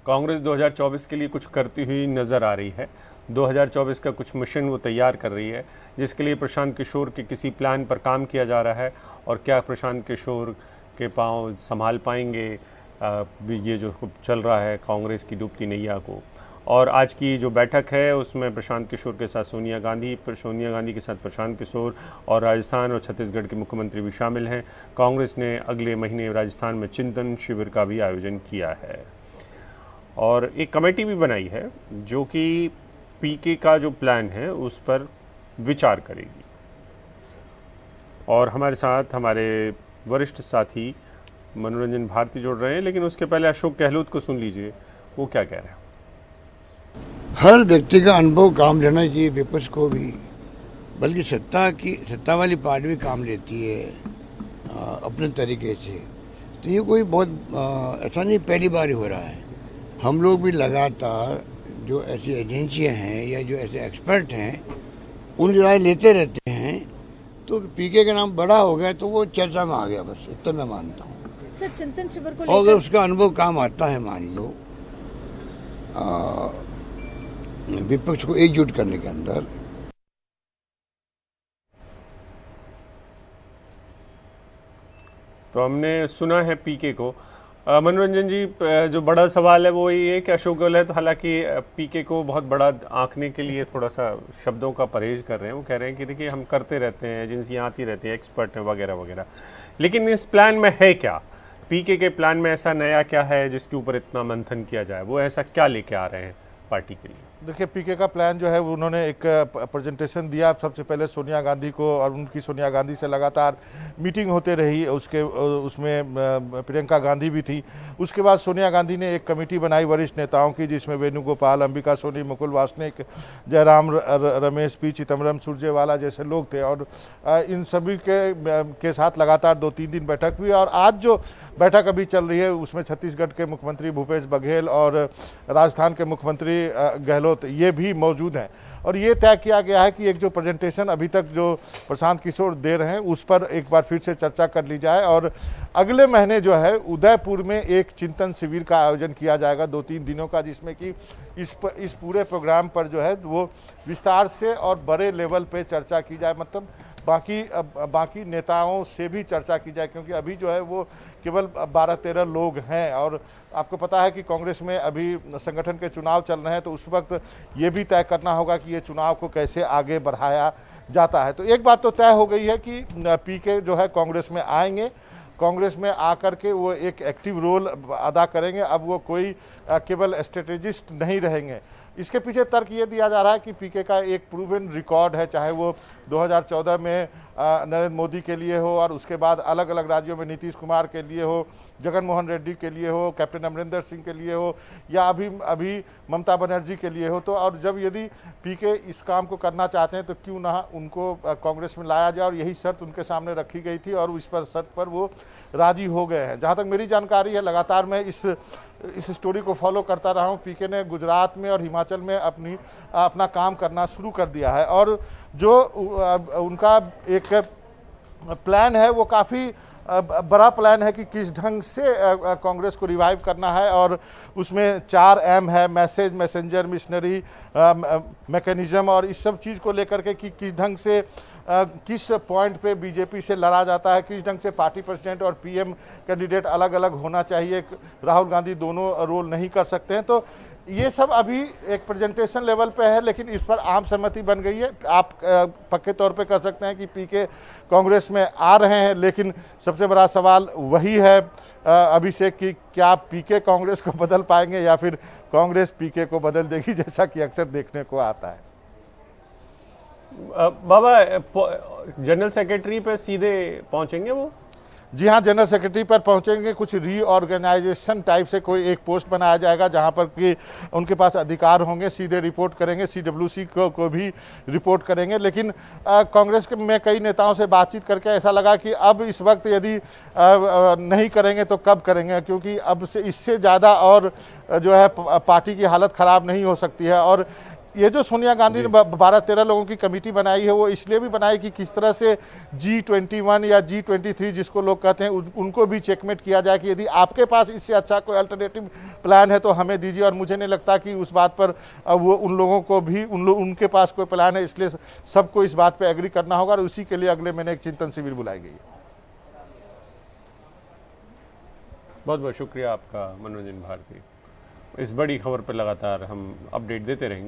कांग्रेस 2024 के लिए कुछ करती हुई नजर आ रही है। 2024 का कुछ मिशन वो तैयार कर रही है, जिसके लिए प्रशांत किशोर के किसी प्लान पर काम किया जा रहा है। और क्या प्रशांत किशोर के पांव संभाल पाएंगे ये जो चल रहा है कांग्रेस की डूबती नैया को। और आज की जो बैठक है उसमें प्रशांत किशोर के साथ सोनिया गांधी के साथ प्रशांत किशोर और राजस्थान और छत्तीसगढ़ के मुख्यमंत्री भी शामिल हैं। कांग्रेस ने अगले महीने राजस्थान में चिंतन शिविर का भी आयोजन किया है और एक कमेटी भी बनाई है जो कि पीके का जो प्लान है उस पर विचार करेगी। और हमारे साथ हमारे वरिष्ठ साथी मनोरंजन भारती जुड़ रहे हैं, लेकिन उसके पहले अशोक गहलोत को सुन लीजिए, वो क्या कह रहे हैं। हर व्यक्ति का अनुभव काम लेना चाहिए, विपक्ष को भी, बल्कि सत्ता वाली पार्टी भी काम लेती है अपने तरीके से। तो ये कोई बहुत ऐसा नहीं पहली बार ही हो रहा है। हम लोग भी लगातार जो ऐसी एजेंसियां हैं या जो ऐसे एक्सपर्ट हैं उनकी राय लेते रहते हैं। तो पीके का नाम बड़ा हो गया तो वो चर्चा में आ गया, बस इतना मैं मानता हूँ। सर, चिंतन शिविर को और अगर उसका अनुभव काम आता है, मान लो विपक्ष को एकजुट करने के अंदर। तो हमने सुना है पीके को। मनोरंजन जी, जो बड़ा सवाल है वो ये है कि अशोक गहलोत हालांकि पीके को बहुत बड़ा आंकने के लिए थोड़ा सा शब्दों का परहेज कर रहे हैं। वो कह रहे हैं कि देखिए हम करते रहते हैं, एजेंसियां आती रहती हैं, एक्सपर्ट हैं वगैरह वगैरह, लेकिन इस प्लान में है क्या? पीके के प्लान में ऐसा नया क्या है जिसके ऊपर इतना मंथन किया जाए? वो ऐसा क्या लेके आ रहे हैं पार्टी के लिए? देखिए, पीके का प्लान जो है उन्होंने एक प्रेजेंटेशन दिया सबसे पहले सोनिया गांधी को, और उनकी सोनिया गांधी से लगातार मीटिंग होते रही। उसमें प्रियंका गांधी भी थी। उसके बाद सोनिया गांधी ने एक कमेटी बनाई वरिष्ठ नेताओं की, जिसमें वेणुगोपाल, अंबिका सोनी, मुकुल वासनिक, जयराम रमेश, पी चिदम्बरम, सुरजेवाला जैसे लोग थे। और इन सभी के साथ लगातार 2-3 दिन बैठक हुई। और आज जो बैठक अभी चल रही है उसमें छत्तीसगढ़ के मुख्यमंत्री भूपेश बघेल और राजस्थान के मुख्यमंत्री गहलोत ये भी मौजूद हैं। और ये तय किया गया है कि एक जो प्रेजेंटेशन अभी तक जो प्रशांत किशोर दे रहे हैं उस पर एक बार फिर से चर्चा कर ली जाए। और अगले महीने जो है उदयपुर में एक चिंतन शिविर का आयोजन किया जाएगा 2-3 दिनों का, जिसमें कि इस पूरे प्रोग्राम पर जो है वो विस्तार से और बड़े लेवल पे चर्चा की जाए। मतलब बाकी नेताओं से भी चर्चा की जाए, क्योंकि अभी जो है वो केवल 12-13 लोग हैं। और आपको पता है कि कांग्रेस में अभी संगठन के चुनाव चल रहे हैं, तो उस वक्त ये भी तय करना होगा कि ये चुनाव को कैसे आगे बढ़ाया जाता है। तो एक बात तो तय हो गई है कि पीके जो है कांग्रेस में आएंगे, कांग्रेस में आकर के वो एक एक्टिव रोल अदा करेंगे। अब वो कोई केवल स्ट्रेटेजिस्ट नहीं रहेंगे। इसके पीछे तर्क ये दिया जा रहा है कि पीके का एक प्रूवन रिकॉर्ड है, चाहे वो 2014 में नरेंद्र मोदी के लिए हो, और उसके बाद अलग अलग राज्यों में नीतीश कुमार के लिए हो, जगन मोहन रेड्डी के लिए हो, कैप्टन अमरिंदर सिंह के लिए हो, या अभी ममता बनर्जी के लिए हो। तो और जब यदि पीके इस काम को करना चाहते हैं तो क्यों ना उनको कांग्रेस में लाया जाए। और यही शर्त उनके सामने रखी गई थी और इस शर्त पर वो राजी हो गए हैं। जहाँ तक मेरी जानकारी है, लगातार मैं इस स्टोरी को फॉलो करता रहा हूँ। पीके ने गुजरात में और हिमाचल में अपना काम करना शुरू कर दिया है। और जो उनका एक प्लान है वो काफ़ी बड़ा प्लान है कि किस ढंग से कांग्रेस को रिवाइव करना है। और उसमें 4M है, मैसेज, मैसेंजर, मिशनरी, मैकेनिज्म, और इस सब चीज़ को लेकर के कि किस ढंग से किस पॉइंट पे बीजेपी से लड़ा जाता है, किस ढंग से पार्टी प्रेसिडेंट और पीएम कैंडिडेट अलग अलग होना चाहिए, राहुल गांधी दोनों रोल नहीं कर सकते हैं। तो ये सब अभी एक प्रेजेंटेशन लेवल पे है, लेकिन इस पर आम सहमति बन गई है। आप पक्के तौर पे कह सकते हैं कि पीके कांग्रेस में आ रहे हैं, लेकिन सबसे बड़ा सवाल वही है अभिषेक कि क्या पीके कांग्रेस को बदल पाएंगे या फिर कांग्रेस पीके को बदल देगी, जैसा कि अक्सर देखने को आता है। बाबा, जनरल सेक्रेटरी पे सीधे पहुंचेंगे वो? जी हाँ, जनरल सेक्रेटरी पर पहुंचेंगे। कुछ रीऑर्गेनाइजेशन टाइप से कोई एक पोस्ट बनाया जाएगा जहां पर कि उनके पास अधिकार होंगे, सीधे रिपोर्ट करेंगे, CWC को भी रिपोर्ट करेंगे। लेकिन कांग्रेस में कई नेताओं से बातचीत करके ऐसा लगा कि अब इस वक्त यदि नहीं करेंगे तो कब करेंगे, क्योंकि अब से इससे ज़्यादा और जो है पार्टी की हालत ख़राब नहीं हो सकती है। और ये जो सोनिया गांधी ने 12-13 लोगों की कमेटी बनाई है वो इसलिए भी बनाई कि किस तरह से G21 या G23 जिसको लोग कहते हैं उनको भी चेकमेट किया जाए कि यदि आपके पास इससे अच्छा कोई अल्टरनेटिव प्लान है तो हमें दीजिए। और मुझे नहीं लगता कि उस बात पर वो उन लोगों को भी उनके पास कोई प्लान है, इसलिए सबको इस बात पर एग्री करना होगा और उसी के लिए अगले महीने एक चिंतन शिविर बुलाई गई है। बहुत बहुत शुक्रिया आपका मनोरंजन भारती। इस बड़ी खबर पर लगातार हम अपडेट देते रहेंगे।